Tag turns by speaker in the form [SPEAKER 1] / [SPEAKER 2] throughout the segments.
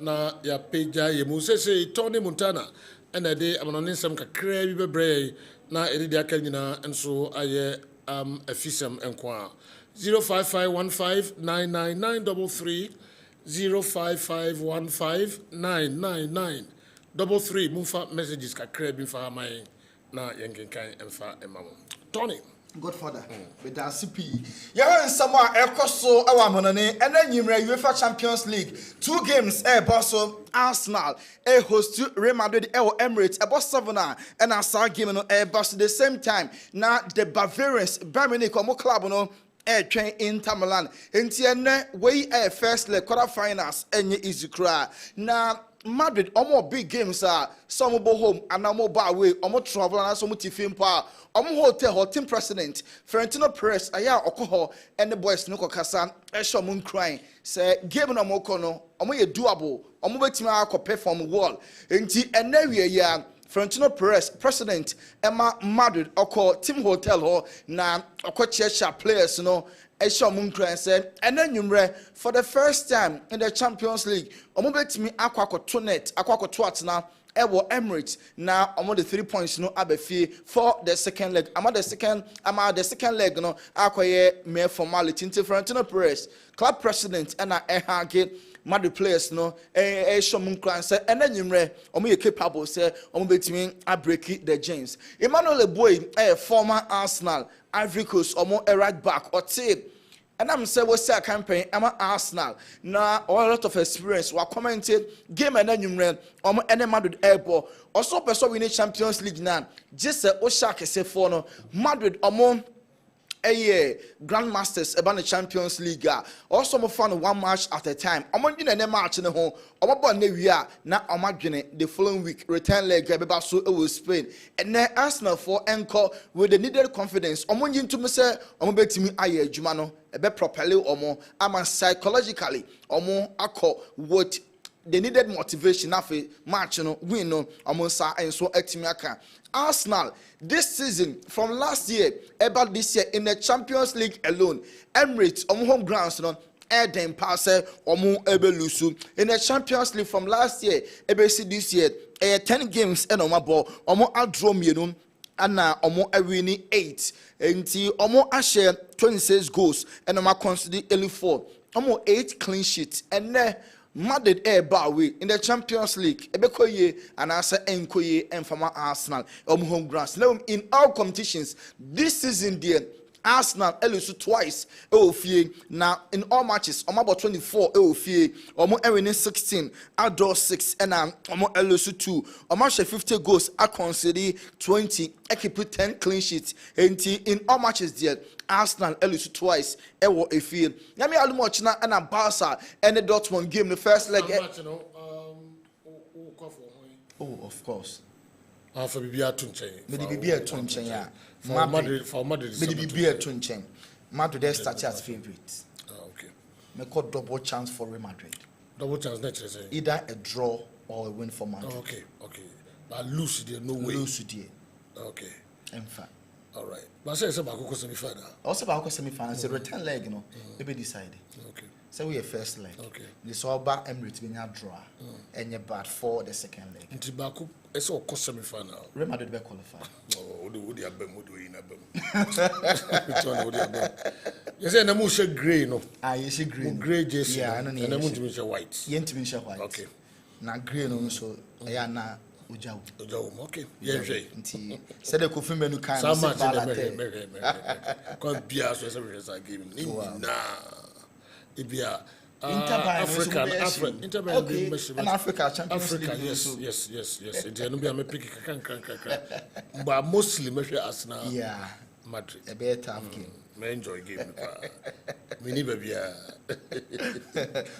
[SPEAKER 1] na ya peja ye mu sese Tony Montana ena de amanonin sam kakra bi bebre na edidi aka nyina enso aye afisam enko 0551599933 0551599933 mumfa messages kakra bi fa mai na yenkenkan emfa emamo Tony
[SPEAKER 2] Godfather, with the CP. Yeah, and some Ecoso, our money, and then you UEFA Champions League. 2 games, Barcelona, Arsenal, host to Real Madrid, Emirates, about 7 and I saw game on Airbus at the same time. Now, the Bavarians, Bayern Munich, club, no. Train in Milan. And we first leg quarterfinals and easy cry. Now Madrid more big games some go home and now more away travel and some tifim pa hotel team president Florentino Perez aya okoho and the boys no kasa e mun crying say game no mo kono ye doable betimi akọ perform wall enti ene ya Florentino Perez, president, Emma Madrid, oko team hotel ho na oko checha players no Esha Munkran said, and then for the first time in the Champions League, betimi akwa tonet, akwa twat na ewo Emirates na the 3 points no abefi for the second leg. The second leg no akwa mere formality. Florentino Perez, club president, and ehage Madrid players no Munkran say and then you capable say between a break the James Emmanuel Boy former Arsenal Ivory Coast a right back or tape and I'm say what's that campaign I'm Arsenal now a lot of experience we commented game and then you any Madrid airport also person winning Champions League now just Oshaka say for no Madrid Grandmasters about the Champions League. Also, I'm fan 1 match at a time. I'm on the match in the home. I'm about now. I'm the following week return leg. So Spain and then Arsenal for encore with the needed confidence. I'm on to me say I'm bet me aye Jumano a bit properly or more. I'm psychologically or more what they needed motivation after match win and so etimiaka Arsenal this season from last year about this year in the Champions League alone Emirates home grounds Eden pass ebelusu in the Champions League from last year this year 10 games and ball draw mienu and now winning 8 until share 26 goals and consider 4 8 clean sheets and Madrid Bawi in the Champions League, Ebekoye and Asa Enkoye and Fama Arsenal, home grounds. Now, in all competitions this season, dear Arsenal elusu twice, now in all matches, about 24, winning 16, outdoor 6, and elusu 2, match 50 goals, I consider 20, I keep 10 clean sheets, and in all matches, dear. Arsenal elusu twice ewo efield yami alumoch na and Barca and the Dortmund game the first leg oh of course
[SPEAKER 1] for bibia tunchen
[SPEAKER 2] maybe bibia tunchen ya
[SPEAKER 1] for Madrid
[SPEAKER 2] maybe bibia tunchen Madrid they start as favorites
[SPEAKER 1] okay
[SPEAKER 2] me call double chance for Real Madrid
[SPEAKER 1] say
[SPEAKER 2] either a draw or a win for Madrid
[SPEAKER 1] okay but lose there no way okay
[SPEAKER 2] in fact
[SPEAKER 1] all right but say about semi-final
[SPEAKER 2] also about semi-final say return leg maybe decide
[SPEAKER 1] okay
[SPEAKER 2] so we first leg
[SPEAKER 1] okay
[SPEAKER 2] this all back Emirates being a draw and you bad for the second leg
[SPEAKER 1] until back it's all semi-final
[SPEAKER 2] Real Madrid be qualify
[SPEAKER 1] would you abem you say na mu she grey no
[SPEAKER 2] you see
[SPEAKER 1] grey jersey
[SPEAKER 2] yeah and
[SPEAKER 1] na mu to be white
[SPEAKER 2] white
[SPEAKER 1] okay
[SPEAKER 2] na grey no so na Ojawu.
[SPEAKER 1] Okay. Yeah,
[SPEAKER 2] said the coffee menu kind
[SPEAKER 1] of because beer so I gave him. Ibia Africa
[SPEAKER 2] and Africa Champions League.
[SPEAKER 1] Yes. It no be am pick kan. But mostly measure Arsenal.
[SPEAKER 2] Yeah.
[SPEAKER 1] Madrid.
[SPEAKER 2] A better tough game.
[SPEAKER 1] Me enjoy game. Me ni baby.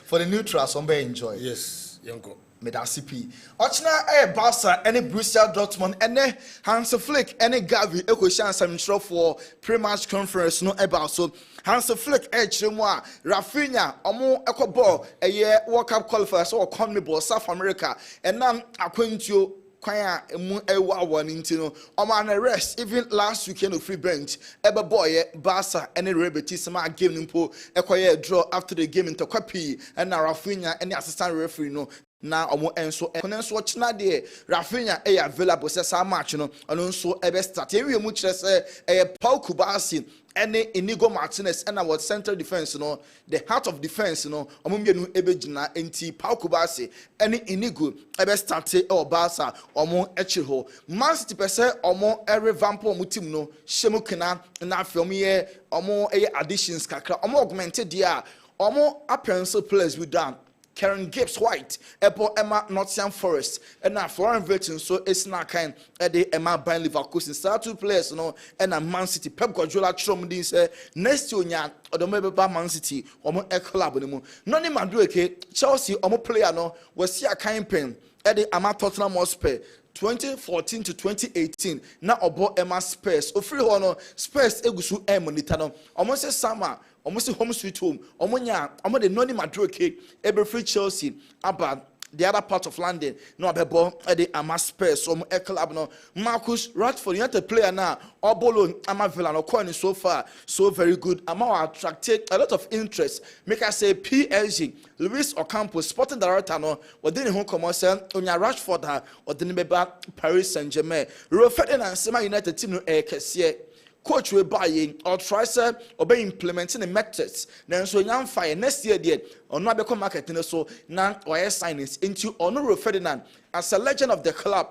[SPEAKER 2] For the neutrals, some enjoy.
[SPEAKER 1] Yes, Yanko.
[SPEAKER 2] Medasipi. Ochna Barca any Borussia Dortmund any Hans Flick any Gavi Ekoshan some for pre-match conference no about so Hans Flick chiremwa Rafinha omo ekoball a World Cup qualifiers or CONMEBOL South America and now Aquintio kwaya emu ewa one intino on rest even last weekend of free bench ebe boy Barca any rebetisma game nimpo ekoye draw after the game into Kwapi and Rafinha any assistant referee no na omo enso china de Rafinha available say sa match no ono nso ebe start ewie mu kire say Paul Kubasi ene Inigo Martinez and our central defense no the heart of defense no omo mienu ebe gina enti Paul Kubasi ene Inigo ebe start Barca omo echi ho Man City pese omo revamp omo team no shemu kena na afem ye omo additions kakra omo augmented dia omo appearance players we done Karen Gibbs White, Apple Emma Nottingham Forest, and now Florian Wirtz, so it's not kind of the Emma Bain Leverkusen. Start two players, and a Man City. Pep Guardiola Tromdin say next year, or the maybe Man City, or more a club. None of Madrid, Chelsea, or more player, no, was see a kind pen at the Ama Tottenham Hotspur. 2014 to 2018 na obo Emma Spurs ofiri ho no Spurs egusu monita no almost say summer almost home sweet home omonya omo de noni madroke ebe free Chelsea about the other part of London no abebo the Ama Spurs club no Marcus Rashford yet player now obolo Ama Villa no coin so far so very good Ama attracted a lot of interest make I say PSG Luis Ocampo sporting director no within home commercial onya Rashford ha within beba Paris Saint-Germain Rio Ferdinand Sema United team no kese coach we buy or try say or be implementing the methods then so young fire next year there or not become marketing so now or signings into Honor Ferdinand as a legend of the club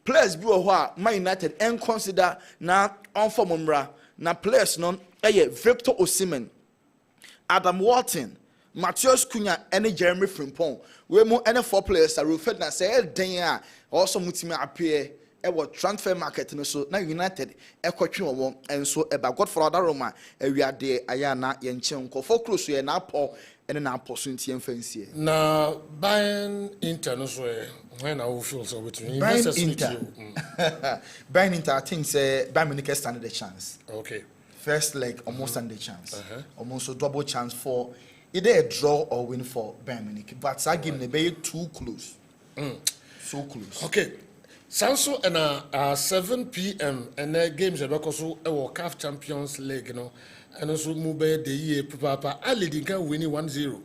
[SPEAKER 2] players be Man United and consider now on form umra now players non Victor Osimhen Adam Walton Matheus Cunha and Jeremy Frimpong we more any 4 players are Ferdinand say then also mutimi appear transfer market no so na United ekotwe won enso eba Godfather Roma ewiade aya na ye nche nkofo close ye na apo ene na apo so ntie mfansie
[SPEAKER 1] na Bayern Inter no so when I will feel so between
[SPEAKER 2] Bayern Inter Bayern Inter I think say Bayern Munich stand the chance.
[SPEAKER 1] Okay,
[SPEAKER 2] First leg almost stand the chance. Almost a double chance for either a draw or win for Bayern Munich, but that game be too close. So close.
[SPEAKER 1] Okay. Sanso and 7 p.m. and games about so CAF Champions League, you know, and also move the year papa Ali Dinka winning 1-0.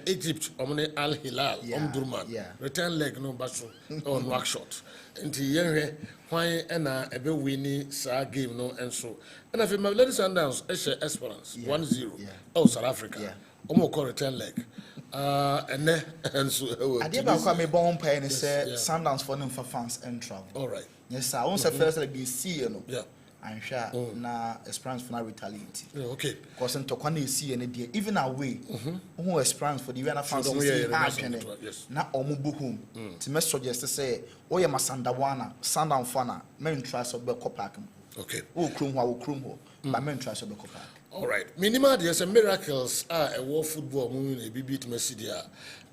[SPEAKER 1] Egypt omne Al Hilal Omdurman return leg no baso on work shot. Nti yenhwe hwan na ebe winning sa game no enso. And if my ladies and Sundowns Esperance 1-0 South Africa. Omo return leg. And so
[SPEAKER 2] I did about me born pay and say Sundowns for them for fans and travel.
[SPEAKER 1] All right.
[SPEAKER 2] Yes, sir. Once first like the see, you know.
[SPEAKER 1] Yeah.
[SPEAKER 2] I'm sure na Esperance for na retaliate.
[SPEAKER 1] Okay.
[SPEAKER 2] Because in Tokwane see any day, even away, who Esperance for the Vienna fans see na omu buhum. To me suggest to say, oh yeah, Masandawana, Sundown fana, men trust of Beko Park.
[SPEAKER 1] Okay.
[SPEAKER 2] Oh, Krum but men trust of Beko Park.
[SPEAKER 1] All right. Minima, there's some miracles are a war football moving a BB to Messidia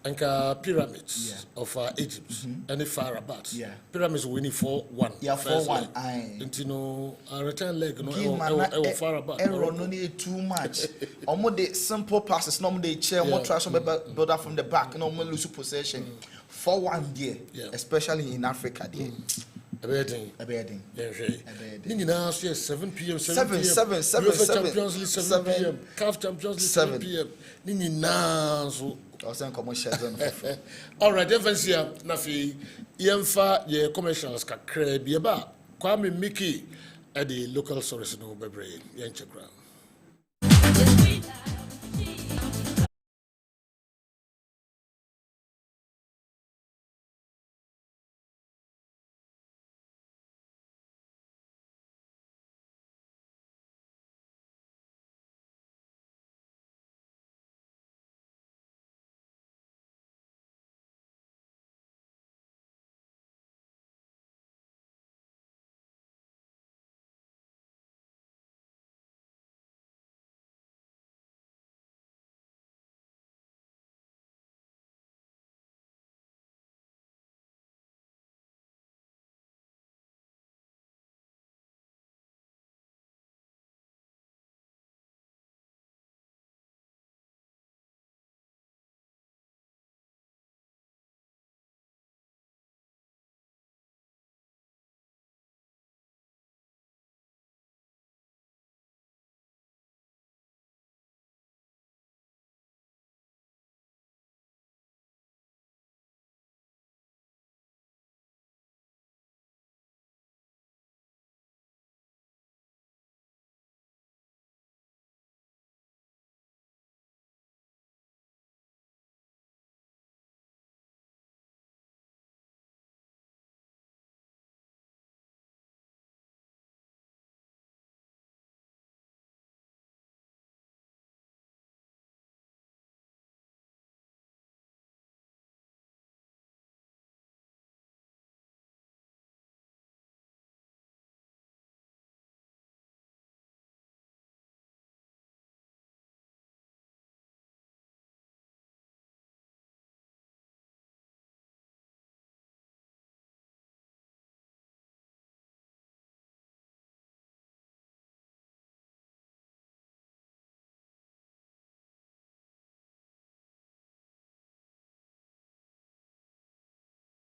[SPEAKER 1] and pyramids of Egypt and the Farabat.
[SPEAKER 2] Yeah.
[SPEAKER 1] Pyramids winning 4-1.
[SPEAKER 2] Yeah, 4-1.
[SPEAKER 1] And you know, a return leg, no, Farabat.
[SPEAKER 2] Error no need too much. Almost the simple passes, normally chair, more try some build up from the back, no more lose possession. 4-1 there, especially in Africa there.
[SPEAKER 1] A bedding. Nina, 7 p.m.
[SPEAKER 2] 7
[SPEAKER 1] Champions League 7 p.m. CAF Champions League 7 p.m. Nina, so. All right, Evansia, Nafi, Yemfa, ye commercials, Kakre, Biaba, Kwame Mickey, at the local source no Bebre, Yanchakra.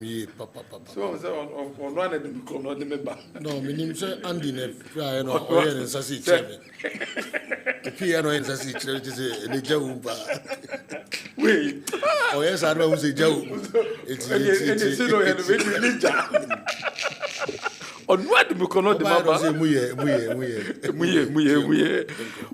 [SPEAKER 1] Yeah, papa.
[SPEAKER 3] So on one of them come not the member.
[SPEAKER 1] No, my name is Andy Neff. No, or in Sassy Chairman. The piano in Sassy Church is a Jauba.
[SPEAKER 3] Wait.
[SPEAKER 1] Oh, yes, I know who's a Jau.
[SPEAKER 3] It's on what the Mukono the Mamba.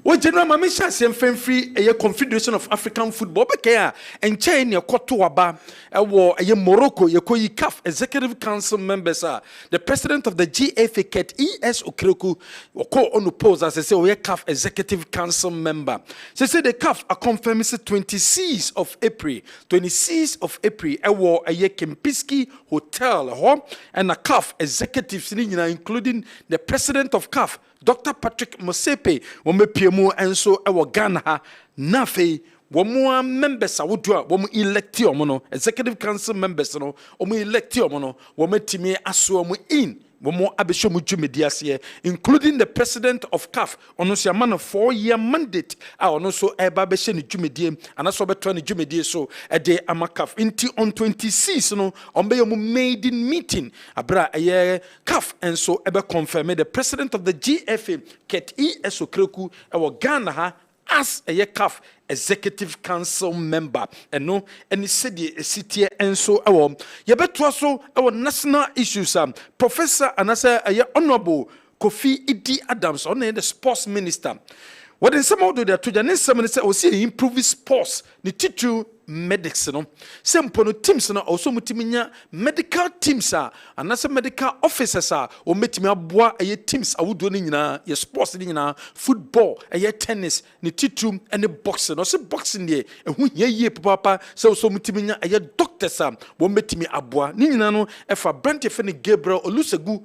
[SPEAKER 3] What General Mamisha Sem Free a Confederation of African Football Becare and chain your Kotuaba, a war a Morocco, your Koyi CAF Executive Council members are the president of the GFA Ket ES Okreku, or call on oppose as I say, we CAF Executive Council member. They say the CAF are confirming 26th of April, 26th of April, a war a Kempinski Hotel, home and a CAF executive. Including the president of CAF, Dr. Patrick Mosepe, Womepiemu, and so our Ghana, Nafe, Womu members, I would do, Womu electiomono, executive council members, no, Omu electiomono, Wometime Asuomu in. Including the president of CAF, on a man of 4-year mandate, and also a babeshen jumedium, and also between jumedie so a day amakaf into on 26 no on be maiden meeting abra a year CAF and so ever confirmed the president of the GFA Ket ES Okreku our Ghana as a CAF executive council member and no any city city and so you bet also our national issues professor and as a honorable Kofi Idi Adams on the sports minister. What in some of the to some say see improve sports the titu medics no simple no teams no also mutiminya medical teams and as medical officers o metimi aboa eye teams awudo ni nyina ye sports ni nyina football eye tennis ni titu and boxing no se boxing de ehu ye papa so mutiminya eye doctors wo metimi aboa ni nyina no efa branch efe ni Gabriel Olusegun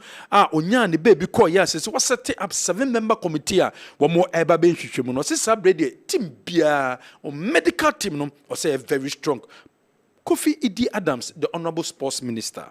[SPEAKER 3] onya ne baby call ya se we set up 7-member committee wo mo eba be hwehwemu no se sabrede team bia o medical team no o say very strong. Kofi Idi Adams, the Honorable Sports Minister.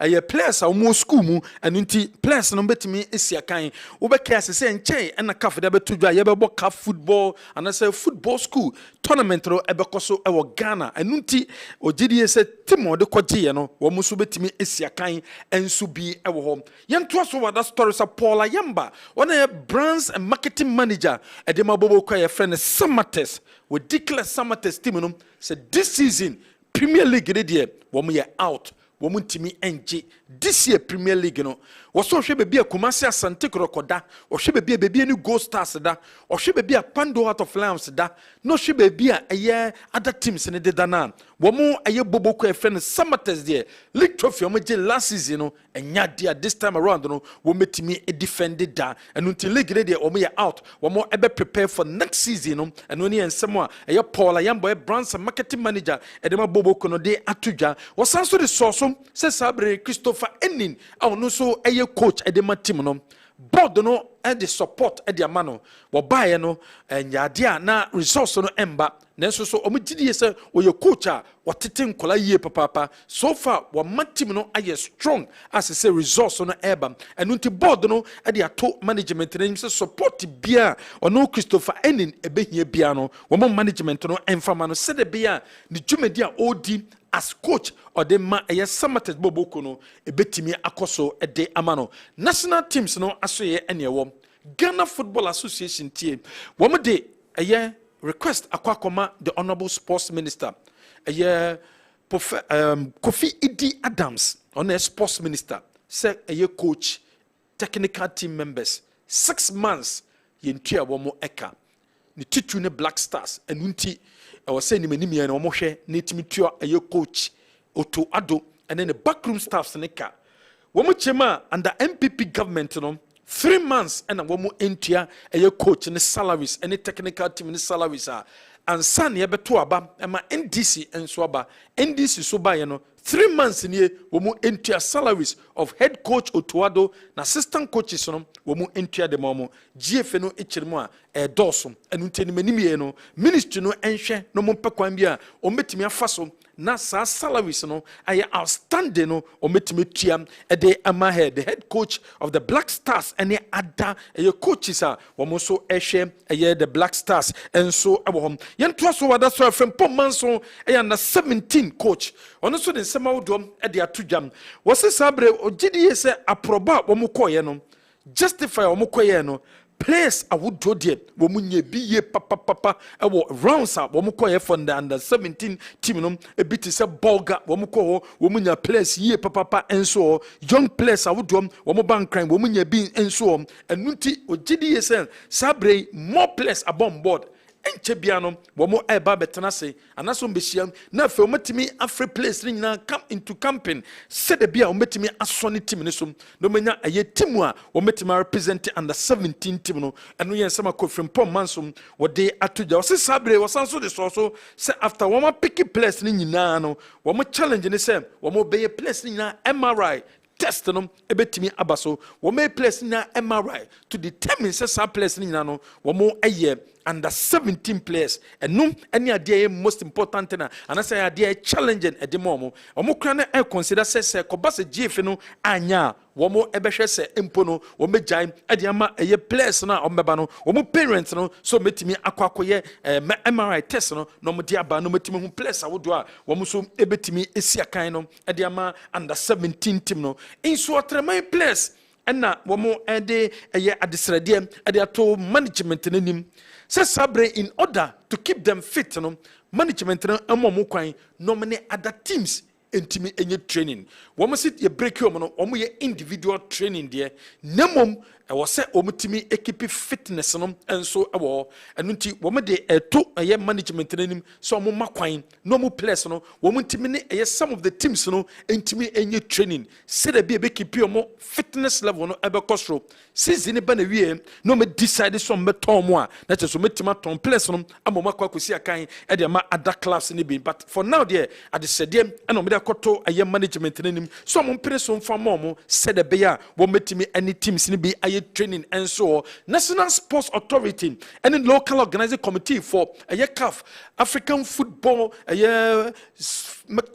[SPEAKER 3] A players are more school mu and inti players no betimi esia kan wo be case say nchen and na CAF de beto dwa ye be bo CAF football and say football school tournament ro e be koso e wo Ghana and inti ogidi say team o de koje no wo muso betimi esia kan enso bi e wo ho ye nto so wada story sa Paula Yamba one a brands and marketing manager e de mabobo kwa ye friend Samates we declare Samates team no say this season Premier League dey wo mo ye out Womuntimi NG this year Premier League no waso hwe bebi Kumasi Asante Krokoda o hwe bebi any Gold Stars da o hwe bebi Pando Heart of Lions da no hwe bebi eye other teams ne de dana womu eye boboko e friend Samates there league trophy o je last season no enya dia this time around no wometimi e defend da and until league there o me out womu ebe prepare for next season no and oni ensemo a eye Paul Ayambo e brands marketing manager e de ma boboko no de atudwa wasanso de soso se sabre Christopher Enin no so eye coach e de ma team no board no and the support e de amano wo bae no nyade na resource no emba nanso so omugidi se wo ye coach a watete nkola yie papa so far wo ma team no aye strong as say resource no eba enu nti board no e de ato management na se support bia ono Christopher Enin ebehia bia no wo management no emfama no se de bia ni dwumadi a odi as coach or the ma Samates boboko no ebetimi akoso de amano national teams no asoye ene wo Ghana Football Association tie wo mo de request akwakoma the Honorable Sports Minister Kofi Idi Adams on a sports minister say coach technical team members 6 months yentua wo mo eka ni titu ne Black Stars enunti I was saying many and almost Nitimitua a coach Oto Ado and then the backroom staffs neka. Womuchema under MPP government 3 months and a woman entia a coach and the salaries, any technical team in the salaries are ansa ne yɛbɛto aba ɛma NDC nso aba NDC so ba yɛ no 3 months nie wɔn entua salaries of head coach Otuado na assistant coaches no wɔn entua de ma wɔn GF no ekyir mu a ɛdɔɔso ɛnu nti anim yɛ no ministry no ɛnhwɛ no mo mpɛ kwan bi a wɔn betumi afa so na saa salaries no ayɛ outstanding no ometimi tua ɛde ama the head coach of the Black Stars ɛne ada ɛyɛ coaches a wɔn so ɛhwɛ ɛyɛ the Black Stars ɛnso ɛwɔ hɔ yɛntoa so wada so afrɛ mpɔmma nso ɛyɛ under 17 coach ɔno so de nsɛm awodɔm ɛde ato dwam wɔse saa bere ogyidi yɛ sɛ aproba wɔn kɔɔyɛ no justify wɔn kɔɔyɛ no players awudo de wɔn nye bi ye papa ɛwɔ rounds a wɔn kɔɔyɛ from the under 17 team no ebi te sɛ bolga wɔn kɔ hɔ wɔn nya players ye papa enso young players awudo wɔn ban kran wɔn nya bi enso ɛnu ti ogyidi yɛ sɛ sabre more players abon board enche bia no wɔn ɛba betena se anaso mbehia na afɛ wɔn timi afre place ni nyina come into camping sɛ de bia wɔn timi aso ne team ne so no menya ɛyɛ team a wɔn timi represent under 17 team no ɛno yɛn nsɛm akɔfrim pɔm mansom wɔde atogya wɔse sabre wɔsan so de so sɛ after wɔn pick place ni nyina no wɔn challenge ne sɛ wɔn bɛyɛ place ni nyina MRI test no ebetimi abaso wɔn place na MRI to determine sɛ saa place ni nyina no wɔn ɛyɛ under 17 players ɛnum ɛne adeɛ most important na anasa adeɛ challenging ɛde mo kra na consider sɛ kɔba sɛ GF no anya wɔn ɛbɛhwɛ sɛ empo no wɔn bɛgyae ɛde ama ɛyɛ players na wɔn bɛba no wɔn parents no so metimi akɔyɛ MRI test no na wɔn de aba no metimi hu players awodo a wɔn so ebetimi esi akan no ɛde ama under 17 team no nso ɔtreman players ɛna wɔn ɛde ɛyɛ adesrɛdeɛ ɛde ato management n'anim sɛ sabre in order to keep them fit no management no mo kwan nominate other teams entimi enye training wɔn sit ye break you no wɔn yɛ individual training there nemom ɛwɔ sɛ wɔn timi equipe fitness no enso ɛwɔ ɛno nti wɔn de ɛto ɛyɛ management n'anim so wɔn ma kwan no mu players no wɔn timi ne ɛyɛ some of the teams no entimi enye training sɛ de bi ebe keep wɔn fitness level no ɛbɛkɔ soro season ba na wie no me decide so mbɛtɔn mo a na kyerɛ so metima tɔn players no ama mo akɔ akɔsi akan ɛde ama other clubs ne bi but for now there adesɛdeɛ ɛna wɔn de akɔto ɛyɛ management n'anim so wɔn mpere so mfa mo sɛ de be a wɔn metimi any teams ne bi training and so National Sports Authority and the local organizing committee for a CAF African football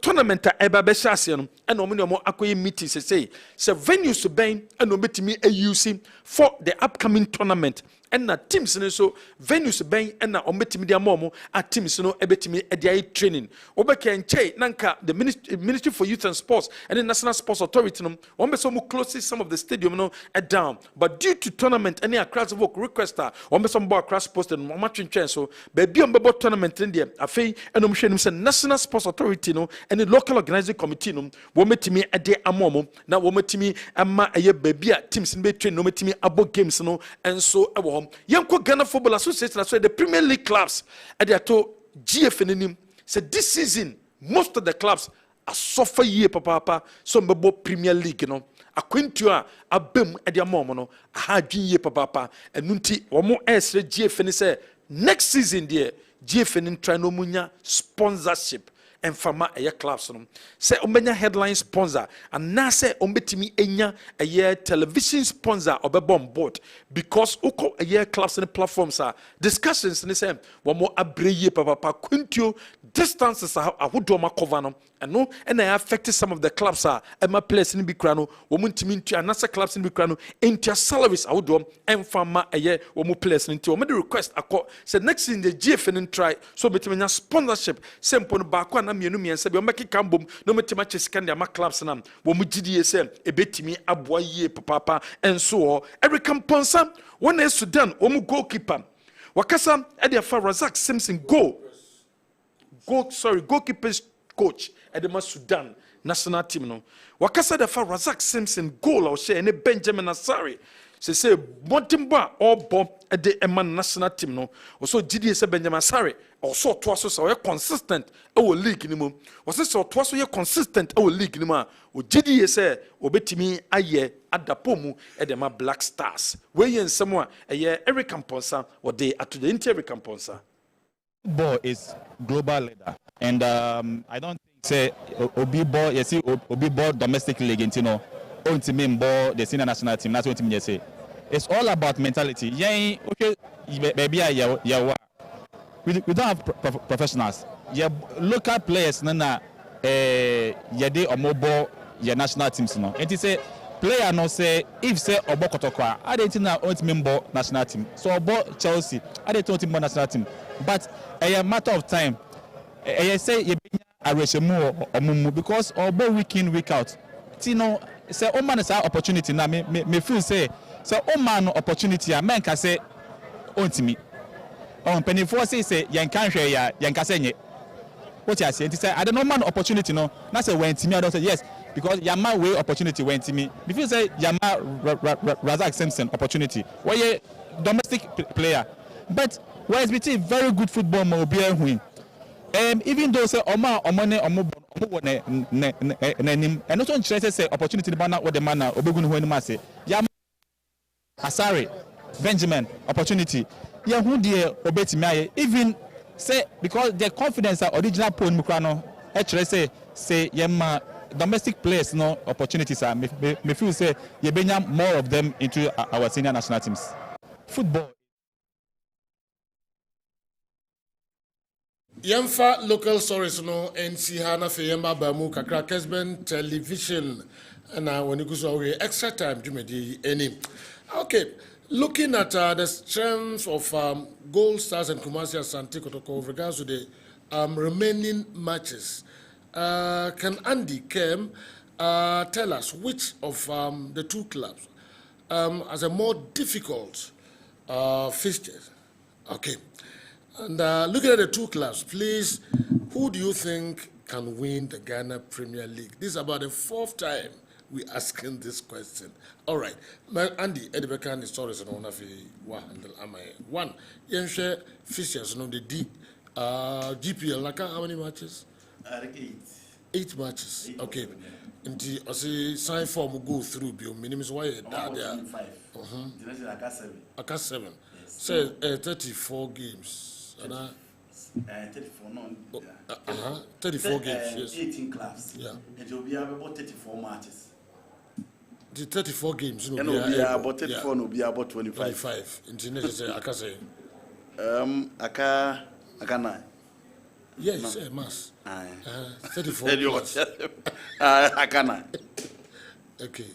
[SPEAKER 3] tournament eba beshasiano and omo akoye meetings say venues to ben and obetimi AUC for the upcoming tournament and na teams so venues ben and na obetimi dia momo at teams no ebetimi e training obeka nche nanka the ministry for youth and sports and the National Sports Authority no ombeso mo close some of the stadium no down but due to tournament any across work requester ombeso mo across post and mo matwentwen so baby ombebo tournament in there afei enom hwenim se National Sports Authority no and the local organizing committee no wo metimi ade amomo na wo metimi ama eye baby a teams no be train no metimi abo games no enso ewo hom yenko Ghana Football Association so the Premier League clubs ade ato GF nim say this season most of the clubs are suffer year papa so mbebo Premier League no akwentu a abem ade amomo no aha dwen year papa enunti wo mo esre GF ni say next season there GF ni try no munya sponsorship and fama a clubs no say ombenya headline sponsor and na say ombetimi enya a television sponsor or be on board because uko a clubs and platforms are discussions ni say one more abreye papa quintio distances are would ma cover no and no and I affected some of the clubs are and my place in Bikrano womuntimi into another clubs in Bikrano into salaries I would do and fama a year or more place into the request I call said next in the GFN try so between sponsorship simple back mienu miense bi o meki kambom no metima chesika ndia ma clubs nam wo mu gidie se ebetimi aboa yie papa enso Eric Mponsa wona Sudan wo mu goalkeeper wakasa e dey fa Razak Simpson goalkeepers coach e dey ma Sudan national team no wakasa dey fa Razak Simpson goal o share ne Benjamin Asare say Montimba or bomb at the Eman national team no also GDS Benjamin Asare also twice so consistent our league anymore was this so twice so consistent our league anymore o GDS obetimi aye adapomu at the Black Stars we yen someone Eric Mponsa or they at the Eric Mponsa
[SPEAKER 4] Football is global leader, and I don't think say Obi ball. You see, Obi ball domestic league, you know, on team ball the senior national team. That's what team you say. It's all about mentality. Yeah, okay, baby, we don't have professionals. Yeah, local players, nana, yeah, they are mobile, yeah, national teams, no. And say player no say if say Obo Kotokwa, I don't think now member national team. So Obo Chelsea, I don't think national team. But a matter of time, I say you be a reshemu or mumu because Obo week in week out. Tino say oh man is our opportunity now. Me feel say oh man opportunity. A man can say on me. On penny for say yan can't share ya yan can say what you say. Say I don't know man opportunity no. That's a when to me I don't say yes. Because Yama way opportunity went to me. If you say Yama Razak Simpson opportunity, why a domestic player, but why is between very good football mo be win. Even though say Oma Omone and also interested say opportunity the what the man obegun who anima say Yama Asare Benjamin opportunity. Yeah, who dear obeti me even say because their confidence are original pon mukrano. Actually say Yama domestic players no opportunities are me feel say you bring more of them into our senior national teams. Football.
[SPEAKER 1] Yemfa local stories no NC Hana Feyemba Bamu Kakra Kessben television and when you go so extra time to me any. Okay, looking at the strength of Gold Stars and Kumasi Asante Kotoko with regards to the remaining matches. Can Andy Kem tell us which of the two clubs has a more difficult fixtures? Okay. And looking at the two clubs, please, who do you think can win the Ghana Premier League? This is about the fourth time we're asking this question. All right. Andy, Edibekan is stories and one of the one. Yenshare fixtures, the GPL, Laka, how many matches? 8 matches. Okay. Until I say sign form will go through. Bill minimum is why that there. 7. Say 34 games.
[SPEAKER 5] 34 no.
[SPEAKER 1] 34 games. Yes.
[SPEAKER 5] 18 clubs.
[SPEAKER 1] Yeah.
[SPEAKER 5] It will be about 34 matches.
[SPEAKER 1] The 34 games.
[SPEAKER 5] And it will be about 34. No, be about 25.
[SPEAKER 1] 25. Until next say Aka say.
[SPEAKER 5] Aka 9.
[SPEAKER 1] Yes, no. Mass. 34.
[SPEAKER 5] Akana.
[SPEAKER 1] Okay.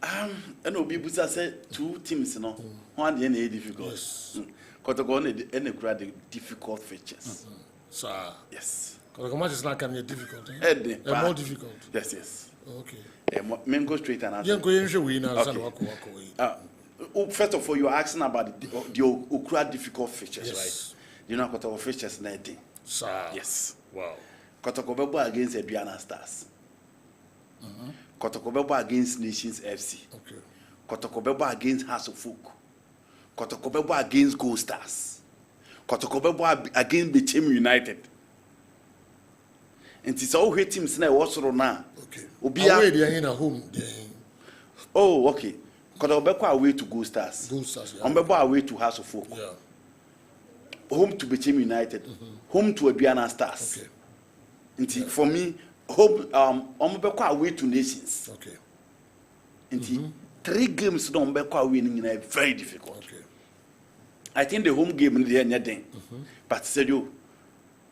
[SPEAKER 5] And Obibusa said 2 teams, no. One day difficult.
[SPEAKER 1] Yes.
[SPEAKER 5] Kotoko any crowd difficult features.
[SPEAKER 1] Sir.
[SPEAKER 5] Yes.
[SPEAKER 1] Kotoko match is not coming difficult. More difficult.
[SPEAKER 5] Yes.
[SPEAKER 1] Okay.
[SPEAKER 5] Go straight and answer. First of all, you're asking about the Okra difficult features,
[SPEAKER 1] yes.
[SPEAKER 5] Right? You know Kotoko features 19.
[SPEAKER 1] Sir.
[SPEAKER 5] Yes.
[SPEAKER 1] Wow.
[SPEAKER 5] Kotoko Bebo against Adriana Stars. Kotoko Bebo against Nations FC.
[SPEAKER 1] Okay.
[SPEAKER 5] Kotoko Bebo against House of Folk. Kotoko Bebo against Gold Stars. Kotoko Bebo against Bechem United. And it's all hit teams now. What's wrong now?
[SPEAKER 1] Okay.
[SPEAKER 5] Away
[SPEAKER 1] they are in a home.
[SPEAKER 5] Oh, okay. Kotoko Bebo away to Gold Stars.
[SPEAKER 1] Gold Stars. Yeah.
[SPEAKER 5] Bebo away to House of Folk.
[SPEAKER 1] Yeah.
[SPEAKER 5] Home to Bechem United. Home to Adriana Stars.
[SPEAKER 1] Okay.
[SPEAKER 5] And for me, home Bebo away to Nations.
[SPEAKER 1] Okay.
[SPEAKER 5] And 3 games don't be winning in very difficult.
[SPEAKER 1] Okay.
[SPEAKER 5] I think the home game in the end, but said you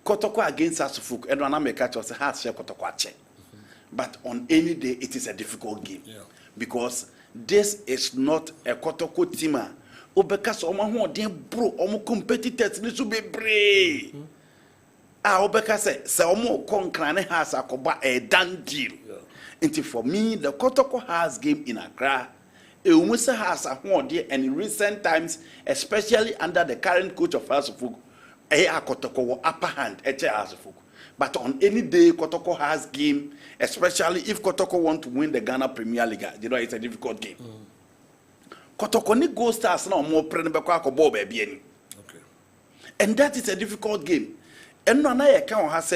[SPEAKER 5] Kotoko against Asufuk, and when I make catch us a hard share Kotoko. But on any day, it is a difficult game because this is not a Kotoko teamer. Because Oma who are bro, Omo competitors need to be brave. Obeka say, Omo Konkrane has a koba a done deal. Until for me, the Kotoko has game in Accra. Umusa has a one day, and in recent times, especially under the current coach of Asufuk, Kotoko upper hand at Asufuk. But on any day, Kotoko has game, especially if Kotoko want to win the Ghana Premier League. You know, it's a difficult game. Kotoko ni Gold Stars now more prenebekwa ball baby.
[SPEAKER 1] Okay.
[SPEAKER 5] And that is a difficult game. And no na account has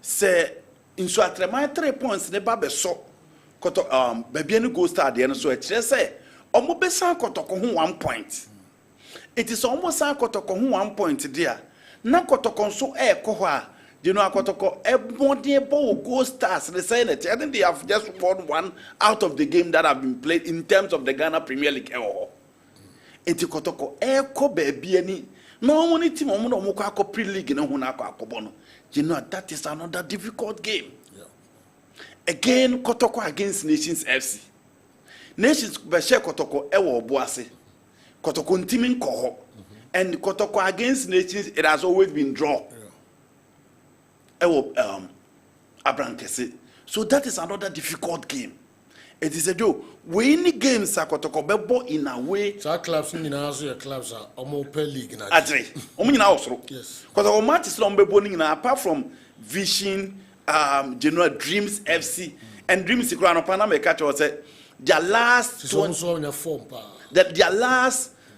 [SPEAKER 5] say in so atrema 3 points ne ba be so Koto baby ni Gold Star there so e kire say omo be san Kotoko ho 1 point. It is almost san Kotoko ho 1 point there. na kotoko nso ekɔ hɔ a you know akotoko ebodebo Gold Stars they say that I think they have just won one out of the game that have been played in terms of the Ghana Premier League enti kotoko ekɔ baabi ani no one team omo no mokɔ akɔ pre-league na hu na akɔ no you know that is another difficult game. Again, Kotoko against Nations FC. Nations Beshe Kotoko ewo Obuase. Kotoko ntimin koho. And Kotoko against Nations, it has always been draw. Ewo Abraham Kessben. So that is another difficult game. It is a joke. We any games are Kotoko bebo in a way.
[SPEAKER 1] So our clubs in our clubs are almost per league.
[SPEAKER 5] Adre. Omo na also.
[SPEAKER 1] Yes.
[SPEAKER 5] Kotoko match is long bebo ni na apart from Vision General Dreams FC and Dreams Equano Panama catch was their last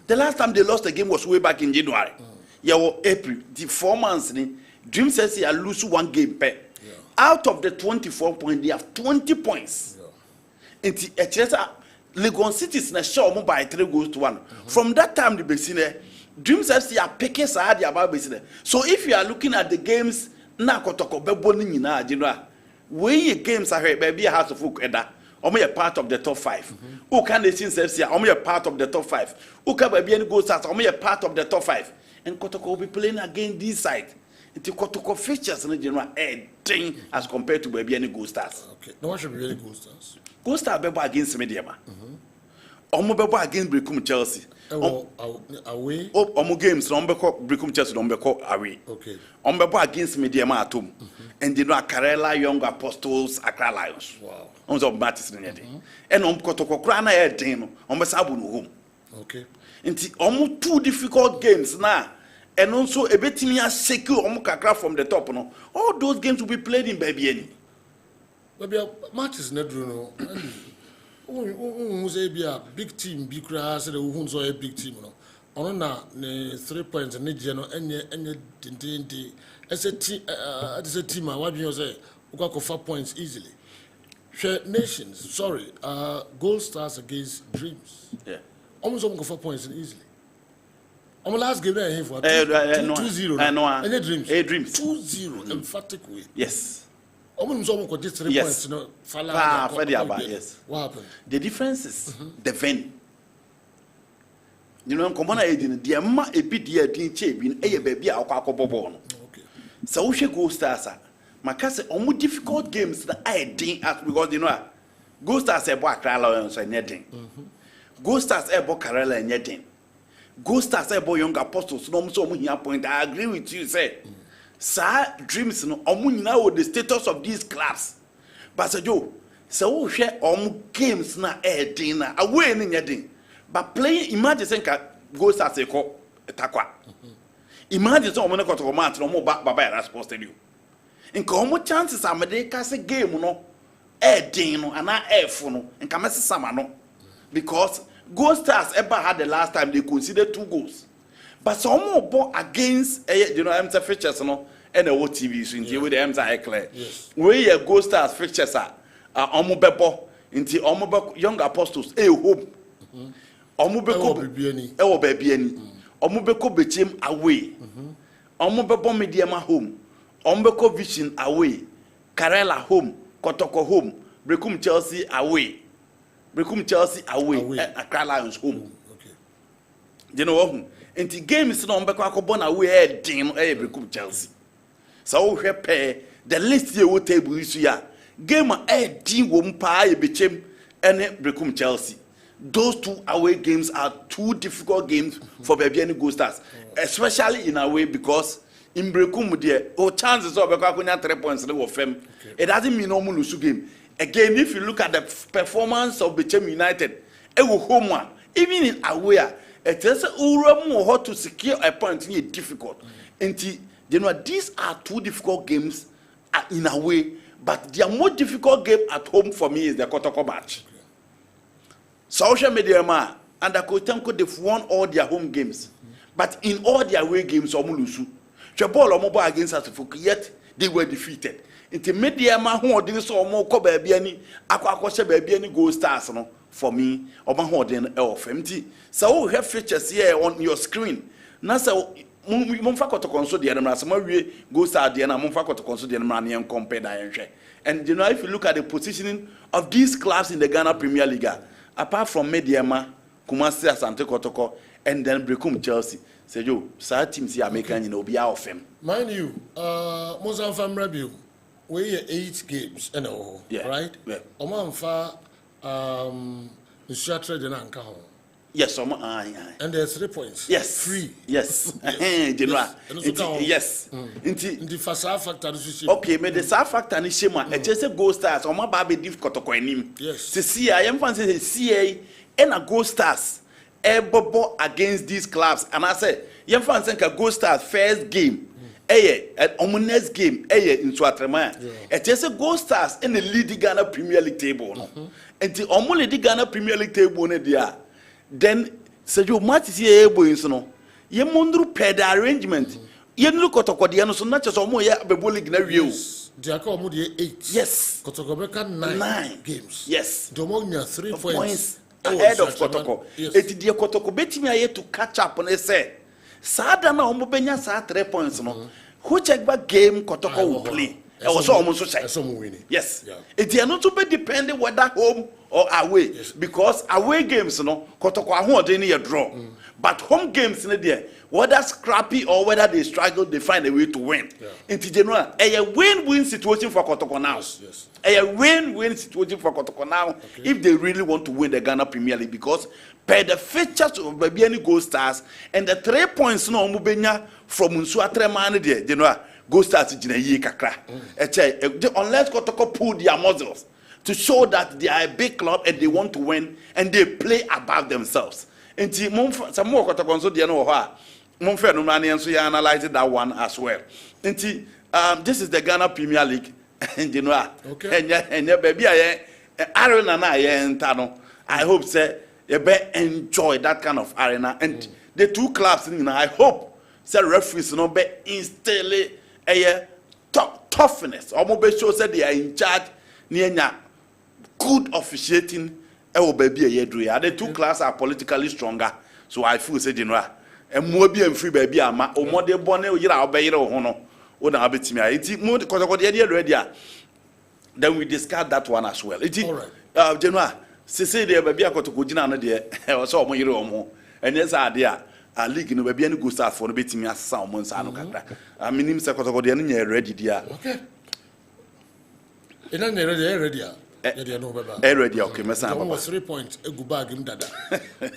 [SPEAKER 5] the last time they lost the game was way back in January. April. The 4 months Dreams FC are lose one game per. Out of the 24 points, they have 20 points. And Legon Cities na show by 3 goals to 1. From that time the Besine Dreams FC are picking Saadi about Besine. So if you are looking at the games na kotoko bebo ni nyina agina we games are baby house of folk eda omo ye part of the top 5 who can the Nations FC omo ye part of the top 5 who can baby any Gold Stars omo ye part of the top 5 and kotoko will be playing against this side it kotoko features in general thing as compared to baby any Gold Stars.
[SPEAKER 1] Okay, no one should be really Gold Stars.
[SPEAKER 5] Gold Stars bebo against Mediama omo bebo against Brekum Chelsea
[SPEAKER 1] away
[SPEAKER 5] omo games no mbeko Brekum Chelsea no mbeko away.
[SPEAKER 1] Okay.
[SPEAKER 5] Ombebo against Mediama at home. And they know Karela Young Apostles Accra Lions.
[SPEAKER 1] Wow.
[SPEAKER 5] On the Baptist in the and Kotoko Krana Edino, on Sabu home.
[SPEAKER 1] Okay.
[SPEAKER 5] And almost 2 difficult games now. And also a bit me secure Omukakra from the top. No, all those games will be played in Baby.
[SPEAKER 1] Baby, matches Nedruno. Who's a big team, big grass, and who's a big team. On na 3 points and any as a team what do you say we got 4 points easily. Nations, sorry, Gold Stars against Dreams.
[SPEAKER 5] Yeah.
[SPEAKER 1] Almost 4 points easily. On the last game there here for 2-0. And Dreams.
[SPEAKER 5] Dreams.
[SPEAKER 1] 2-0 emphatic way.
[SPEAKER 5] Yes.
[SPEAKER 1] Almost got just 3 points,
[SPEAKER 5] Yes.
[SPEAKER 1] What happened?
[SPEAKER 5] The difference is the venue. You know, common agent, the ama a bit dear teen chabin, a baby, our bobo.
[SPEAKER 1] Okay.
[SPEAKER 5] So she Gold Stars. My cousin, almost difficult games that I didn't ask because you know, Gold Stars a boy Carla and netting. Gold Stars a boy Carella and netting. Gold Stars a boy Young Apostles, no so many point. I agree with you, say. Sir, Dreams no now with the status of these clubs. But so we share games na dinner away in netting. But playing, imagine saying Gold Stars a call takwa. Imagine so many got to match no more back by a sports stadium. In common chances are made a game no dino and I no and come as a no because Gold Stars ever had the last time they considered 2 goals. But some more ball against you know MTA fixtures no and the TV so in with the MTA clear. Where your Gold Stars fixtures are omo bebo into omo Young Apostles hope. Omo beko baby any. Omo beko bechem away. Omo bebo Mediama home. Omo beko Vision away. Karela home. Kotoko home. Brekum Chelsea away. Accra Lions home.
[SPEAKER 1] Okay.
[SPEAKER 5] You know what? And the game is not beko akobon away din Brekum Chelsea. So we pay the list here wo table isu ya. Game din wo mpa bechem ene Brekum Chelsea. Those 2 away games are 2 difficult games for Baby Gold Stars, especially in a way because in Brekum there, chances of 3 points of fame. It doesn't mean no lose game. Again, if you look at the performance of Bechem United, it will home one. Even in away, it is how to secure a point is difficult. And you know these are 2 difficult games in a way, but the more difficult game at home for me is the Kotoko match. Social media and the Kotanko they've won all their home games, but in all their away games, Omulusu, Chabol or mobile against us, yet they were defeated. Into media who didn't saw more Kobe Aqua Baby Gold Stars no for me or my holding of empty. So we have features here on your screen. Now, so Mumfa Kotokonso the animal, some way goes out the animal, Mumfa Kotokonso the animal, and compare that. And if you look at the positioning of these clubs in the Ghana Premier League, apart from Mediama, Kumasi, Asante Kotoko, and then Brekum Chelsea, say you, sad teams here making be out of him.
[SPEAKER 1] Mind you, Mozambique review, we 8 games, right?
[SPEAKER 5] Yeah.
[SPEAKER 1] Omanfa, Nsuatre de Nankaho.
[SPEAKER 5] Yes,
[SPEAKER 1] and there's 3 points.
[SPEAKER 5] Yes.
[SPEAKER 1] 3.
[SPEAKER 5] Yes. Yes.
[SPEAKER 1] The first factor is
[SPEAKER 5] okay, but the side factor is shema. It just a Gold Stars. Oma baby diff kotokoenim.
[SPEAKER 1] Yes.
[SPEAKER 5] See, I am fancy CA and a Gold Stars. Bobo against these clubs, and I say, you fancy a Gold Stars first game. An next game, in Swatrema. It just a Gold Stars in the leading Ghana Premier League table. And the only Ghana Premier League table, then say you match here able no ye mondru per the arrangement ye no kotoko de no so na cheso mo ye abebo league na wie o
[SPEAKER 1] de aka omo de 8
[SPEAKER 5] yes
[SPEAKER 1] kotoko beka 9 games
[SPEAKER 5] yes
[SPEAKER 1] domo nya 3 points
[SPEAKER 5] ahead of kotoko eti de kotoko betimi aye to catch up na say sada na omo benya sa 3 points no whichever game kotoko will play e was almost so say yes it dey not to be depending whether home or away because away games no kotoko ahode ni draw but home games in there whether scrappy or whether they struggle they find a way to win in general a win-win situation for kotoko now a win-win situation for kotoko now if they really want to win the Ghana Premier League because per the features of Babiani Gold Stars and the 3 points no omubenya from Nsuatre man there general Gold Stars jina yi kakra unless kotoko pull their muscles to show that they are a big club and they want to win and they play above themselves. And some more so they know analyze that one as well. And this is the Ghana Premier League. And you know, and baby, arena I hope say you better enjoy that kind of arena. And the two clubs, I hope say referees no be instill a toughness. Almost show say they are in charge near good officiating baby the two classes are politically stronger so I feel say general and more be free baby ama o mo de bone o yira obeyire ho no o na abetimi iti mo kotoko de ready then we discard that one as well iti general say de baby akotoko gina no de o so mo yire o mo enye sa ade a league no baby any go start for no betimi asa o mo nsa no kakra minim se kotoko de no nya ready dia
[SPEAKER 1] okay ina ready
[SPEAKER 5] already okay mesa
[SPEAKER 1] baba 3 points egu bag im dada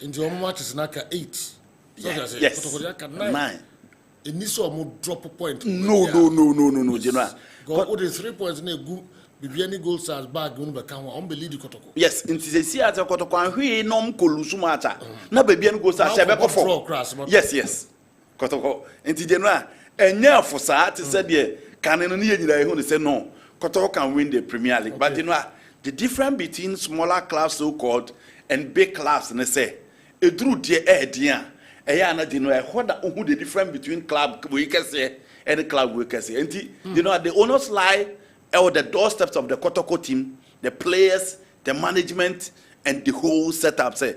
[SPEAKER 1] nti omo matches naka 8 so
[SPEAKER 5] yes.
[SPEAKER 1] kotoko aka 9 eniso omo drop point
[SPEAKER 5] no general
[SPEAKER 1] go with the 3 points na egu Bibiani Gold Stars bag unu be kan wa on believe kotoko
[SPEAKER 5] yes nti se si ata kotoko ahwe nom kolusu mata na Bibiani Gold Stars se be kofo yes kotoko nti general enye afosa ti se de kan no ne yira ehu ne se no kotoko can win the Premier League but you know the difference between smaller clubs so called and big clubs and say e drew there na the difference between club we can say and club we can say and you know the owners lie or the doorsteps of the Kotoko team the players the management and the whole setup say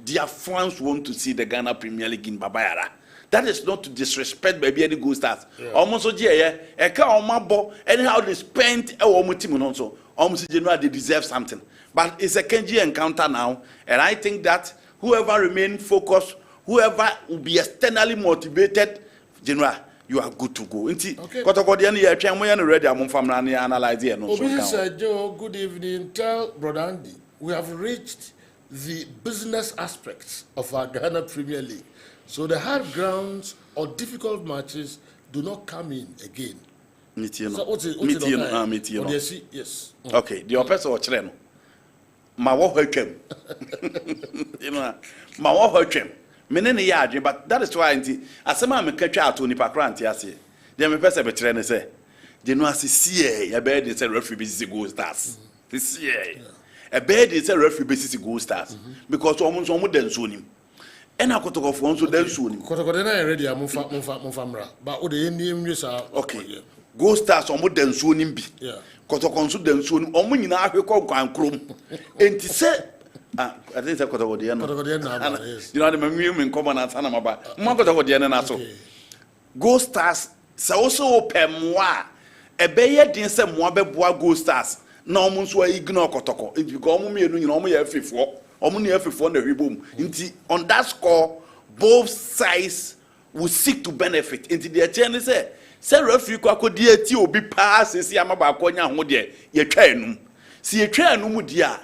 [SPEAKER 5] their fans want to see the Ghana Premier League in Babayara. That is not to disrespect baby any Gold Stars. Almost so anyhow they spent also almost general they deserve something. But it's a Kenji encounter now, and I think that whoever remain focused, whoever will be externally motivated, general, you are good to go. Okay.
[SPEAKER 1] Joe, good evening. Tell Brother Andy, we have reached the business aspects of our Ghana Premier League. So the hard grounds or difficult matches do not come in again. So what's it? Yes.
[SPEAKER 5] Okay, the opposite or children. My work him. You know, my work him. Many yard, but that is why as a man catch out to Nipacranti, I say, then my person betraying say, you know, I see a bed is a refuge Gold Stars. This year, a bed is a refuge Gold Stars because almost than soon. And I could go for one so then soon.
[SPEAKER 1] Kotoko ready, I'm Mufamra, but what the Indian years are
[SPEAKER 5] okay. Gold Stars almost then soon be. Yeah. Kotoko then soon, only in our and chrome. And to say, I think Kotoko, you know, the memory in common at Sanamaba. Makotoko, Gold Stars sɛ also pɛ mmoa a ɛbɛyɛ den sɛ mmoa bɛboa Gold Stars na ɔmo nso ignore kɔtɔkɔ because ɔmo mmienu nyina ɔmo yɛ afifoɔ ɔmo ne afifoɔ na hwibom nti on that score both sides will seek to benefit nti deɛ kyɛn ne sɛ referee kɔ akɔdi eti obi paa sisi ama baako nya ho deɛ yɛtwa enum si yɛtwa enum deɛ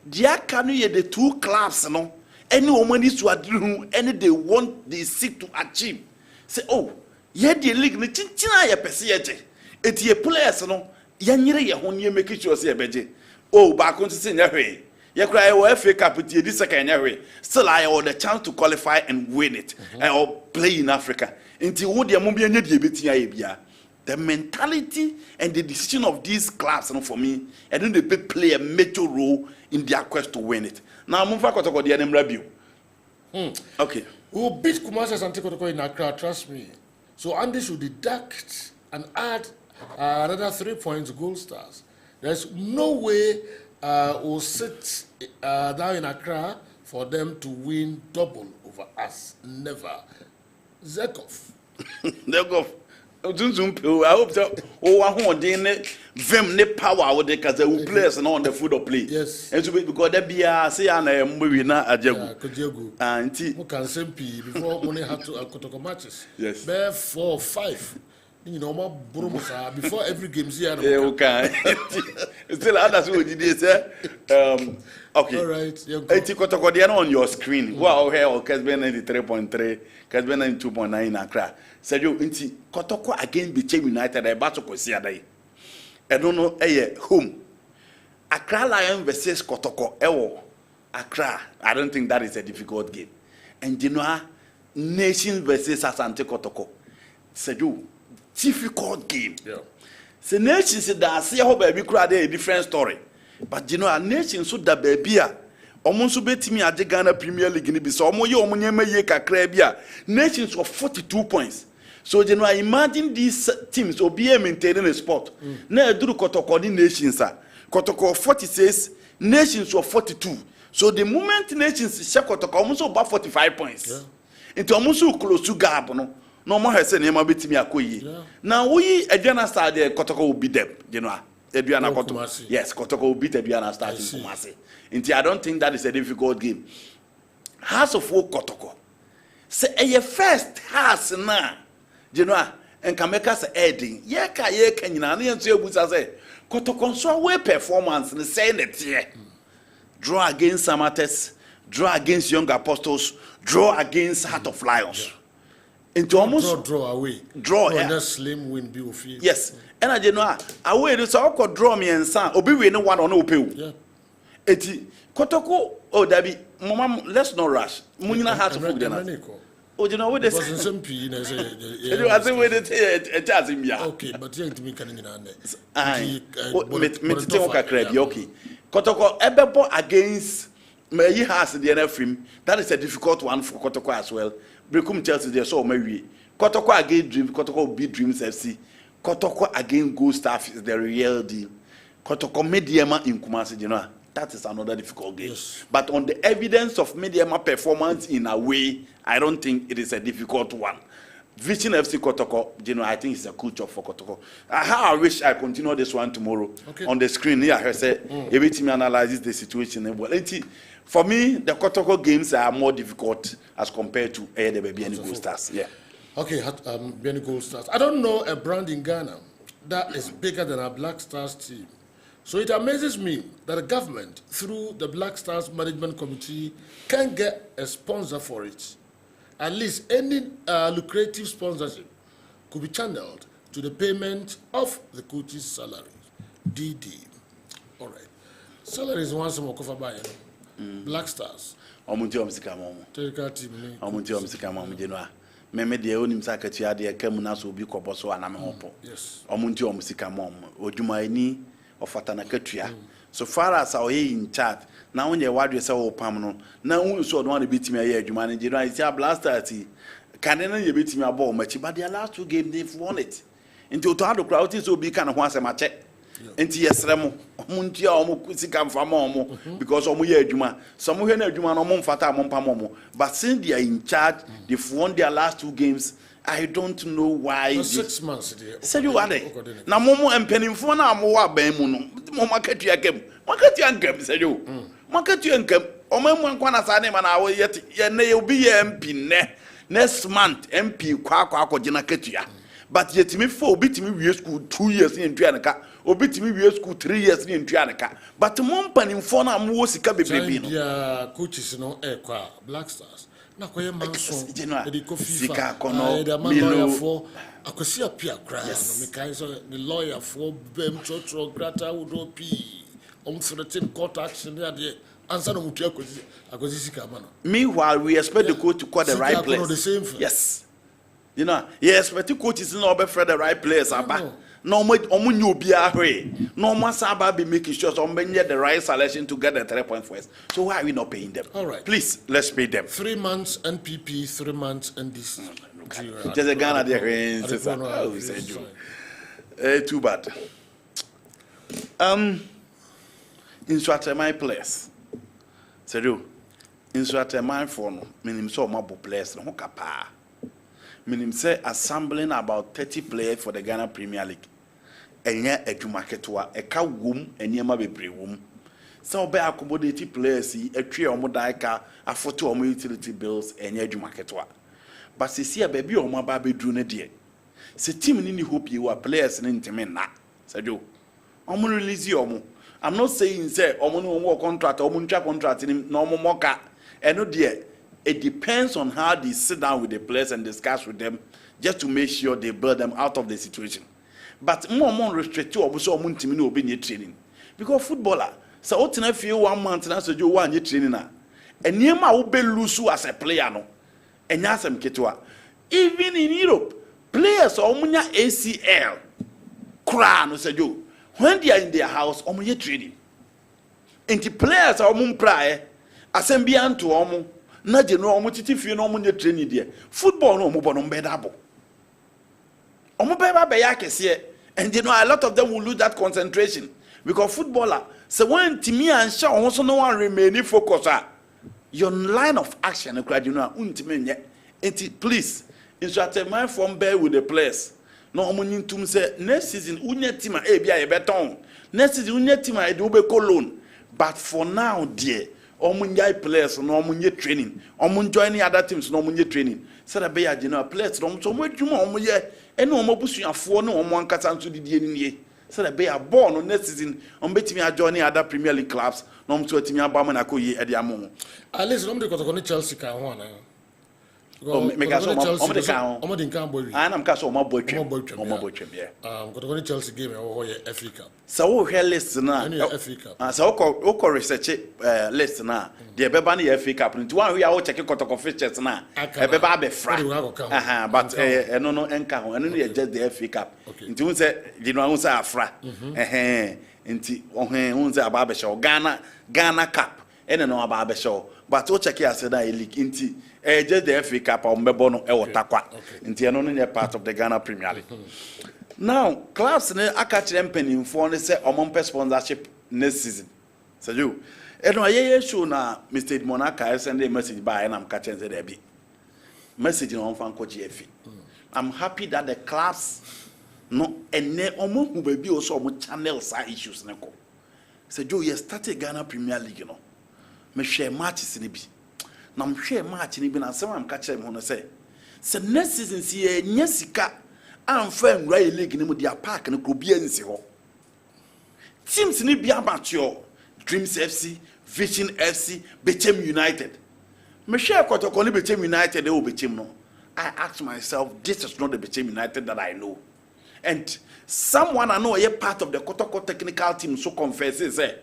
[SPEAKER 5] deɛ aka no yɛ the two clubs no ɛne ɔmo ani so adiri ho ɛne they want they seek to achieve say oh yɛ the league ne kyinkyin a yɛ pɛsɛ yɛgye eti yɛ players no yɛnyere yɛ ho ne make sure sɛ yɛbɛgye oh baako nso sɛ nyɛ hwee yɛkura yɛwɔ FA Cup tie di second nyɛ hwee still I have the chance to qualify and win it or play in Africa nti wo deɛ mo bi anya deɛ betia yɛ bia the mentality and the decision of these clubs no for me and then they play a major role in their quest to win it now mo fa kotoko deɛ ne mra bio okay
[SPEAKER 1] we'll beat Kumasi Asante Kotoko in Accra, trust me. So Andy should deduct and add another 3 points to Gold Stars. There's no way we'll sit down in Accra for them to win double over us. Never. Zekov.
[SPEAKER 5] Zekov. I hope that vim ne power with the because they will play us on the foot of play.
[SPEAKER 1] Yes.
[SPEAKER 5] And so because there be a say and a movie na
[SPEAKER 1] Kojegu.
[SPEAKER 5] And
[SPEAKER 1] who can SMP before only had to Kotoko matches.
[SPEAKER 5] Yes.
[SPEAKER 1] There 4 or 5. You know, more bromosa before every game here.
[SPEAKER 5] Yeah, okay. Still others who did say okay.
[SPEAKER 1] All right.
[SPEAKER 5] Eti Kotoko dey on your screen. Wow, here Kessben 93.3, Kessben 92.9 in Accra. Sergio inti Kotoko again became United e ba to kwesi adai. I don't know home. Accra Lion versus Kotoko ewo Accra. I don't think that is a difficult game. And you know Nation versus Asante Kotoko. Sergio difficult game.
[SPEAKER 1] Yeah.
[SPEAKER 5] So Nation said that see how baby crowd a different story. But you know a Nation so that baby omonso betimi age Ghana Premier League ni bi so omo ye omo nyema ye kakra bia Nations of 42 points. So you know imagine these teams obi maintaining a spot. Na eduru Kotoko ni Nations a Kotoko 46 Nations of 42. So the moment Nations share Kotoko omonso about 45 points. Yeah. Into omonso close to gap no. No more has any betimi akoyi. Now we Adriana start the Kotoko will beat them, you know. Adriana Kotoko. Yes, Kotoko will beat Adriana starting Kumasi. I don't think that is a difficult game. House of Folk Kotoko. Say a first house na, you know, and Kameka say adding. Yeka you know, and say Kotoko so way performance and saying it here. Draw against Samates, draw against Young Apostles, draw against Heart of Lions. Into almost
[SPEAKER 1] draw away.
[SPEAKER 5] Draw
[SPEAKER 1] yeah. Slim win be of you.
[SPEAKER 5] Yes. And I know away the so called draw me and son obi we no one on open. Yeah. Eti Kotoko oh Dabi mama let's not rush. Munina has to food then. Oh you know what they say.
[SPEAKER 1] Because some P na say
[SPEAKER 5] you I say we dey charge him ya.
[SPEAKER 1] Okay, but you to me kan nyina na.
[SPEAKER 5] Me tete wo kakra bi okay. Kotoko ebebo against Mayi has the NFM. That is a difficult one for Kotoko as well. Brekum Chelsea there so Mayi. Kotoko against Dream, Kotoko beat Dreams FC. Kotoko against Gold Staff is the real deal. Kotoko Mediama in Kumasi, you know, that is another difficult game. Yes. But on the evidence of Mediama performance in a way, I don't think it is a difficult one. Vision FC Kotoko, you know, I think it's a cool job for Kotoko. How I wish I continue this one tomorrow on the screen here. I said every team analyzes the situation. Well, for me, the Kotoko games are more difficult as compared to the Baby and Gold Stars. Yeah.
[SPEAKER 1] Okay, Benny Gold Stars. I don't know a brand in Ghana that is bigger than our Black Stars team. So it amazes me that the government, through the Black Stars Management Committee, can get a sponsor for it. At least any lucrative sponsorship could be channeled to the payment of the coach's salary. DD. All right. Salary is once more covered by Black Stars. Terrical team.
[SPEAKER 5] Meme de onim sakatua de akamu na so obi kobo so aname hopo
[SPEAKER 1] yes
[SPEAKER 5] omunti omusika mom odwumaani ofata na katua so far as oye in chat na wonye wadwe se wo pam no na hu so no na betimi aye adwuma ne je no isi blasters kan na ye betimi abo machi but their last 2 games they've won it into to ado crowd so obi kan ho asema che enti yesremo omunti a omusika mfama omo because omo ye adwuma so mo hwe na adwuma no omo mfata omo pam omo but since they are in charge they've won their last 2 games I don't know why.
[SPEAKER 1] No, 6 months.
[SPEAKER 5] Said you are there. Now, Momo and Penny for now, Moa Bemuno, Momarket Yakem, Market Yankem, said you. Market Yankem, or Memon Quanasanem and I will yet, you'll be MP next month, MP Quaco Janaketia. But yet me 4 bit me we school 2 years in Trianica, or bit me we school 3 years in Trianica. But the Mompan in Fona Mosika baby.
[SPEAKER 1] Coaches, no air Black Stars. Na koye manso
[SPEAKER 5] the
[SPEAKER 1] Sika
[SPEAKER 5] kono
[SPEAKER 1] lawyer for akwesi apia kra no mekai so the lawyer for bem trotro grata wodo pi threaten court action there answer no mutu akwesi sika ma no.
[SPEAKER 5] Meanwhile, we expect the coach to call the right place.
[SPEAKER 1] The same
[SPEAKER 5] yes, you know, yes, but the coaches no be for the right place aba. No more omunyo bia hwe. No more saba be making sure some get the right selection to get the 3 points first. So why are we not paying them?
[SPEAKER 1] All right.
[SPEAKER 5] Please, let's pay them.
[SPEAKER 1] 3 months NPP, 3 months NDC.
[SPEAKER 5] Just a Ghana there. Too bad. In Swat my place. Serio. In Swat my phone, minim so mabo place no kapa. Minim say assembling about 30 players for the Ghana Premier League. Enye edumaketwa eka wom eniema bebre wom. So be accommodate players etwe omo daika afoto omo utility bills enye edumaketwa. But se see baby omo ba bedru ne de. Se team ni hope you are players ni ntime na. Sajo. Omo release omo. I'm not saying say omo no omo contract omo ntwa contract ni na omo moka. Eno de it depends on how they sit down with the players and discuss with them just to make sure they build them out of the situation. But more restricted or so ntimi no obi nye training. Because footballer, so what na feel 1 month na so you one nye training na. Eniema wo be lose as a player no. Enya asem ketwa. Even in Europe, players omunya ACL kra no say you when they are in their house omunye training. Enti players omum prae asem bia nto omu na je no omu titi fie no omunye training there. Football no omu bo no mbedabo. And you know, a lot of them will lose that concentration because footballer. So when Timmy and Shaw also no one remaining focus, your line of action, you know, please, instruct my from bear with the players. No, I'm to say next season, unya team a be a beton. Next season, unya team a do be cologne. But for now, dear, omunya players no omunye training. Omun joining other teams no omunye training. So that be a general players no so much omunye. Eno omo busuafo no omo ankasa nso didie ni nie so that be a born on next season on betimi a join other Premier League clubs no omo to atimi aba na ko yi e de amo
[SPEAKER 1] at least no de kotoko Chelsea kan ho na
[SPEAKER 5] mega so omo de kan ho
[SPEAKER 1] omo de kan boy
[SPEAKER 5] ana mka so omo boatwem yeah
[SPEAKER 1] kotoko Chelsea game e ho ye FA Cup
[SPEAKER 5] so wo hwe list na
[SPEAKER 1] FA Cup
[SPEAKER 5] so wo research list na de beba na FA Cup nti wan hwe a wo check kotoko fixtures na e beba be fra but no enka ho eno no just the FA Cup nti won say di no won say afra nti won say aba be show Ghana Cup eno no aba be show but wo check as that league nti just the FA Cup o mbebo no e wotakwa nti eno no part of the Ghana Premier League. Now clubs ne aka kire mpanimfo ne say omompe sponsorship next season so you eno aye show na Mr. Monaka send a message by na am ka kire say there be message no fan ko GFA. I'm happy that the clubs no ene omo hu baby o so omo channel sa issues ne ko say Joe you started Ghana Premier League no me share matches ne bi na me share match ne bi na say am ka kire me no say next season see nya sika am fa nwra league ne mu dia park ne ko bia nsi ho teams ne bia batio Dreams FC, Vision FC, Bechem United. Me share kotoko ni Bechem United e o Bechem no. I ask myself, this is not the Bechem United that I know. And someone I know a part of the Kotoko technical team so confesses say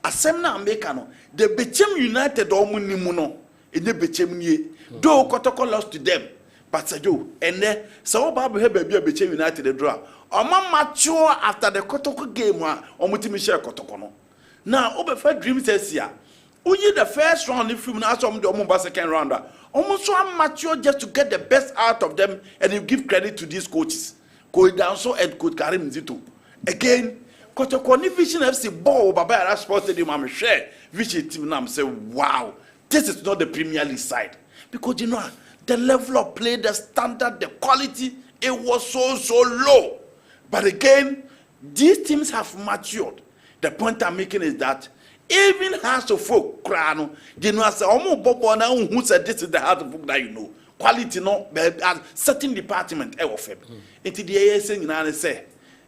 [SPEAKER 5] asem na America no the Bechem United omu ni mu no e ne Bechem nie though Kotoko lost to them but sajo ene so Bible he baby Bechem United draw omo mature after the Kotoko game a omo timi share Kotoko no now obefa Dreams FC uyi the first round if you na so omo second round almost so mature just to get the best out of them and you give credit to these coaches. Coach Danso and Coach Karim Zito. Again, Kotoko Vision FC ball Baba Sports Stadium I'm share Vision team now say wow, this is not the Premier League side. Because you know the level of play, the standard, the quality, it was so low. But again, these teams have matured. The point I'm making is that even Hearts of Folk, they know say, who said this is the Hearts of Folk that you know. Quality, no, certain department, offer. Into the ASN, you say,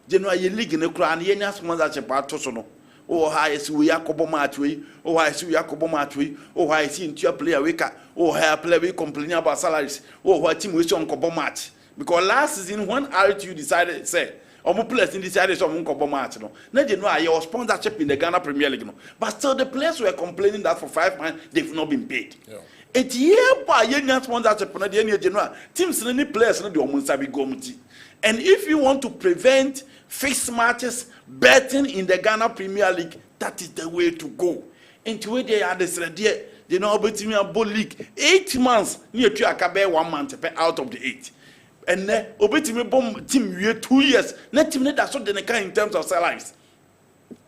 [SPEAKER 5] you know, you league in the crown, you know, sponsorship part to oh, I see we are Kobo Matway, oh, I see we are Kobo Matway, oh, I see into your player wake oh, I play we complaining about salaries, oh, what team we on Kobo match. Because last season, when RTU decided, say, players in decided some Kobo match, no, they know I was sponsorship in the Ghana Premier League, no, but still the players were complaining that for 5 months they've not been paid. Yeah. It's year by year sponsorship on the end general teams any players no the omunsabi gomti. And if you want to prevent fixed matches betting in the Ghana Premier League, that is the way to go. Into where they are the they know about league 8 months near to akabe 1 month out of the 8. And then obetimi bomb team 2 years. Net team that's what they can in terms of salaries.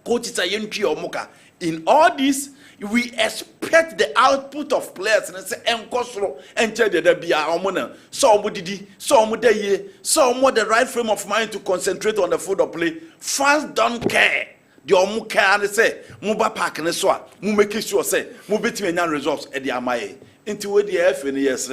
[SPEAKER 5] Coaches are moka. In all this, we expect the output of players and say enkosro enche de bia omona so omudidi so omudaye so omo the right frame of mind to concentrate on the football play. Fans don't care. The omu care and say muba park ne so a mu make sure say mu betimi nya results e de amaye into we the F in years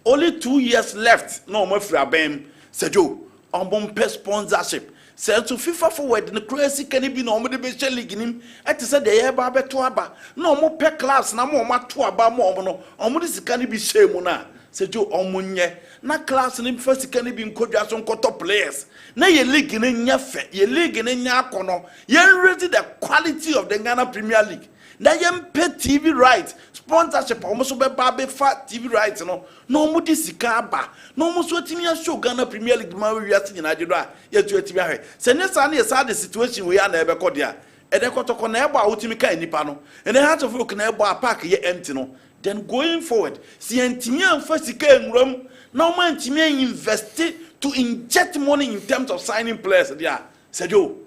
[SPEAKER 5] only 2 years left no omo free abem sejo omo pe sponsorship. Say to FIFA forward in the crazy can be no more the best league in him. I said the air barber to aba. No more per class, no more to aba more. No, this can be shame on. Said you omunye. Na class in him first can be in Kojason Koto players. Now ye league in your fe, ye league in your corner. Ye rated the quality of the Ghana Premier League. Now ye pay TV rights, sponsorship, almost be barbe fat TV rights, no more this sikaba. No more sweating your show Ghana Premier League man we are seeing in Nigeria. Yet to it. Sense and yes, the situation we are never called there. And they got to connect about Utimika in Nipano. And they had to look about park ye empty no. Then going forward, see Antimian first came room. No man Timia invested to inject money in terms of signing players. Yeah, said you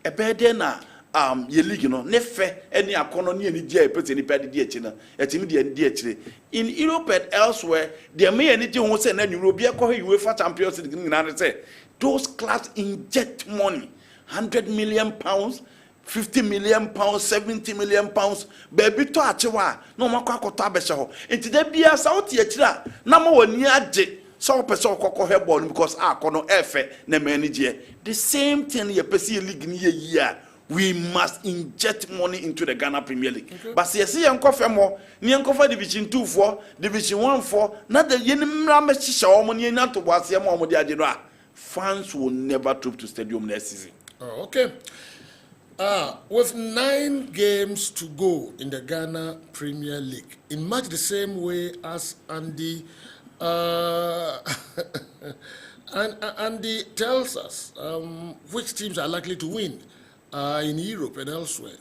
[SPEAKER 5] a better na. Ye league no nefe any economy any dia put any pedi dia china etimi dia chire in Europe and elsewhere there may anything who say na Europe be call UEFA Champions League na say those clubs inject money 100 million pounds 50 million pounds 70 million pounds baby to achewa no makwa akoto abehye ho enti da bia south ye chira na ma wani age so person kokko he ball because akono efe na manage the same thing ye pesi league ni ye year. We must inject money into the Ghana Premier League. Okay. But see, yankofe mo, ni yankofe Division 2 for, Division 1 for, not the yenimra meshisha omo ni yana to wasi ya mo di ajira. Fans will never troop to stadium next season.
[SPEAKER 1] Oh, okay. With 9 games to go in the Ghana Premier League, in much the same way as Andy, Andy tells us which teams are likely to win. In Europe and elsewhere,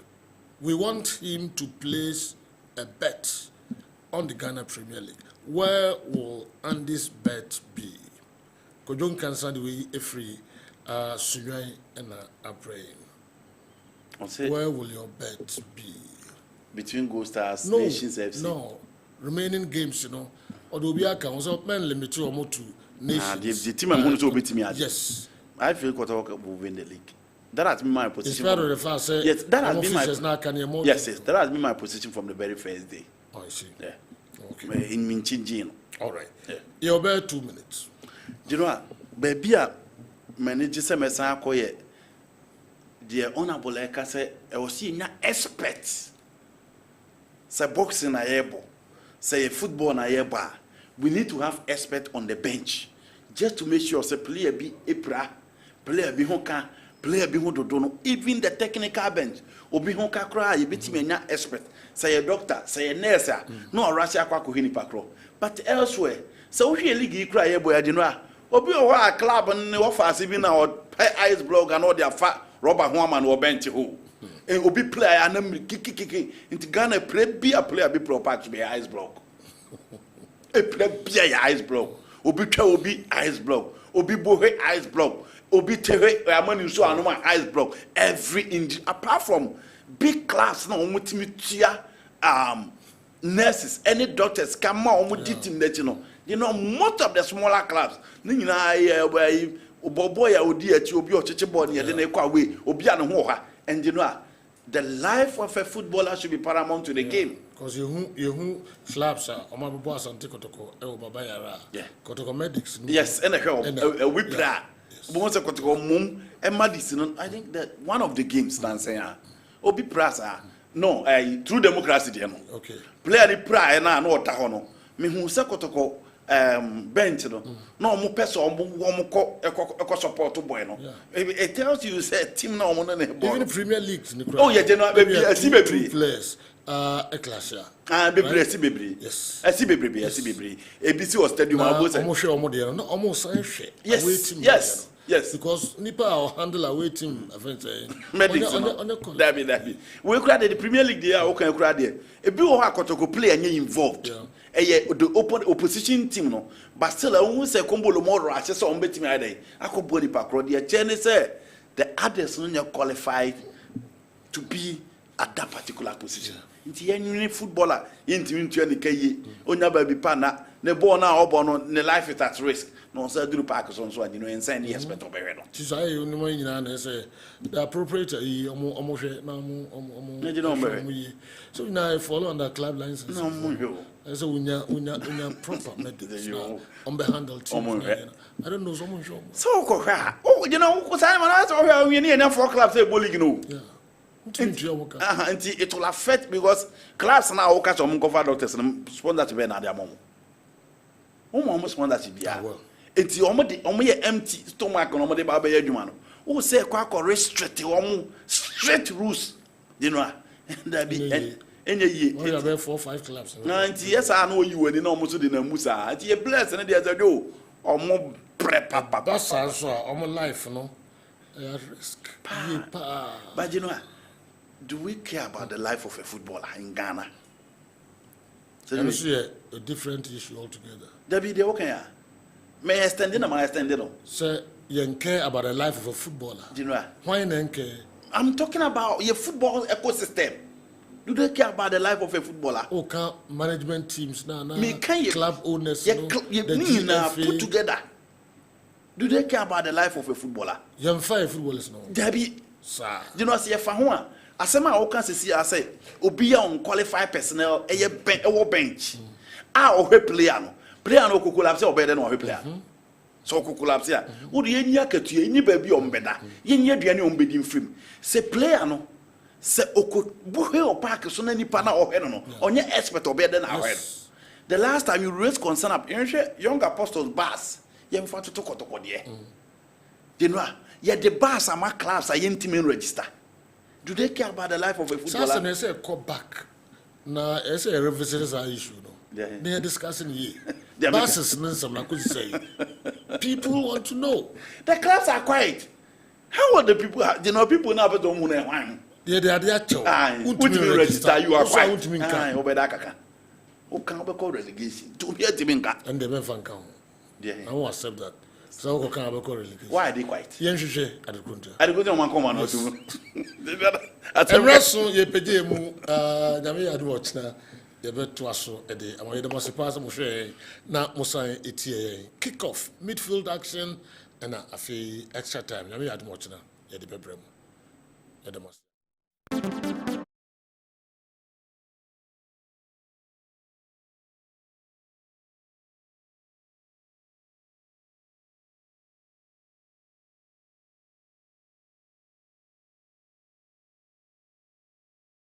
[SPEAKER 1] we want him to place a bet on the Ghana Premier League. Where will Andy's bet be? Kojon Kansan the way every Sunyai and April. Where will your bet be?
[SPEAKER 5] Between Gold Stars, Nations FC.
[SPEAKER 1] No, remaining games, Although we are council men limited or more to Nations.
[SPEAKER 5] The team I'm going to beat me.
[SPEAKER 1] Yes,
[SPEAKER 5] I feel Kotoko will win the league. That has been my position.
[SPEAKER 1] Yes,
[SPEAKER 5] that has been my yes, that has been my position from the very first day.
[SPEAKER 1] Oh, I see.
[SPEAKER 5] Yeah.
[SPEAKER 1] Okay.
[SPEAKER 5] In Minchinjino.
[SPEAKER 1] All right.
[SPEAKER 5] Yeah.
[SPEAKER 1] You're about 2 minutes.
[SPEAKER 5] You know what? Baby, manager say me say akoye. The honorable Laka say I was seeing na experts. Say boxing na yebo. Say football na yeba. We need to have expert on the bench just to make sure say player be epra, player be honka. Player be who do no even the technical bench obi ho kakra ye betimi anya expert say a doctor say a nurse no Russia kwa ko hini pakro but elsewhere so we league kra ye boy ade no a obi o wa club ne wo fa bi na o ice block and all their fa rubber ho man wo bench ho and obi player na kiki into Ghana play be a player be pro patch be ice block e play be a ice block obi twa obi ice block obi bohe ice block Obi tewe amani so anoma ice block every injury apart from big class na omutimi tua nurses any doctors come on team that You know, most of the smaller clubs, you know, boy, I would dear to be a chichibon, and then they call away, Obiano, and you know, the life of a footballer should be paramount to the game.
[SPEAKER 1] Because you slaps are on my boss and Tikotoko, Babayara, Kotoko medics.
[SPEAKER 5] Yes, and a whip that. Once a Kotoko mum and Madison, I think that one of the games, Nancy, Obi Prasa, no, true democracy,
[SPEAKER 1] okay.
[SPEAKER 5] Play the prayer and I know Tahono. Me who Sakotoko bench, no more person, one more support to Bueno. It tells you, say, team no one. Even
[SPEAKER 1] the Premier League.
[SPEAKER 5] Oh, yeah, I see
[SPEAKER 1] two players. Ecclesia.
[SPEAKER 5] Baby, I see baby.
[SPEAKER 1] Yes.
[SPEAKER 5] I see baby. I see baby. ABC was stadium.
[SPEAKER 1] Almost
[SPEAKER 5] yes. Yes.
[SPEAKER 1] Because Nipa or handle away team.
[SPEAKER 5] Medics. That we cried the Premier League there. Okay, cried there. A bit of Kotoko play and you involved. The open opposition team no, but still I won't say combo more. I just saw on betting my day. I could body pack. The Jenny said the others no qualified to be at that particular position. Inti any footballer inti into any kay onya baby pana ne ball now obono ne life is at risk. No say do park so you know insane the expect of no.
[SPEAKER 1] Tis I you know nyina say the appropriate omo hwe na omo so now follow under club license.
[SPEAKER 5] No mo
[SPEAKER 1] so unya proper medics on the handle team. I don't know someone show.
[SPEAKER 5] So ko oh you know ko say man so we need na 4 clubs say bowling you know.
[SPEAKER 1] Yeah.
[SPEAKER 5] Until it will affect because clubs now will catch on cover doctors and sponsor to be na their mom. Almost sponsor to be until almost empty stomach on the Baba Yadumano. Who say quite restrict straight rules, you know. That be any year.
[SPEAKER 1] About 4 or 5 clubs.
[SPEAKER 5] 90 years I know you were in almost in a Musa. Until you bless and there's a do or more prep.
[SPEAKER 1] That's also on my life, no. Risk.
[SPEAKER 5] But you know. Do we care about the life of a footballer in Ghana?
[SPEAKER 1] So you see a different issue altogether.
[SPEAKER 5] David, they okay. May I stand in or may I stand in?
[SPEAKER 1] Sir, you care about the life of a footballer.
[SPEAKER 5] Do you know?
[SPEAKER 1] Why not care?
[SPEAKER 5] I'm talking about your football ecosystem. Do they care about the life of a footballer?
[SPEAKER 1] Oh, can management teams now,
[SPEAKER 5] can
[SPEAKER 1] club owners,
[SPEAKER 5] the put together. Do they care about the life of a footballer?
[SPEAKER 1] Young five footballers now.
[SPEAKER 5] David,
[SPEAKER 1] sir.
[SPEAKER 5] Do you know see a fahua? Asema okan sisi ase obi ya unqualified personnel bench o player no kokolapse obede no player so kokolapse a wo de yenya katua enyi ba bi ombeda yenya aduane ombedi mfrim se player no se okobuhe o park so na nipa na ohwe no onye expert obede na ohwe. The last time you raised concern up young apostles bus yemfa totokotoko de you know ya the bus ama class ayentime register. Do they care about the life of a footballer?
[SPEAKER 1] They say call back. Now, it's a revisitors issue. They are discussing here. Buses, say. People want to know.
[SPEAKER 5] The clubs are quiet. How are the people? You know, people now don't want to wine.
[SPEAKER 1] They are the actual.
[SPEAKER 5] Register. You are quiet. Who can't be called relegation? To hear Timinka.
[SPEAKER 1] And they may find count. I won't accept that. So who can't be called relegation?
[SPEAKER 5] Why are they quiet?
[SPEAKER 1] Yenshushe at the country.
[SPEAKER 5] I go to one command or two.
[SPEAKER 1] And Russell, ye pay mu, Yami had watched now. The bet to us a day. I want the most possible Moshe, now Mosai ETA. Kick off, midfield action, and a fee extra time. Yami had watched now. Yet the bedroom. Yet the most.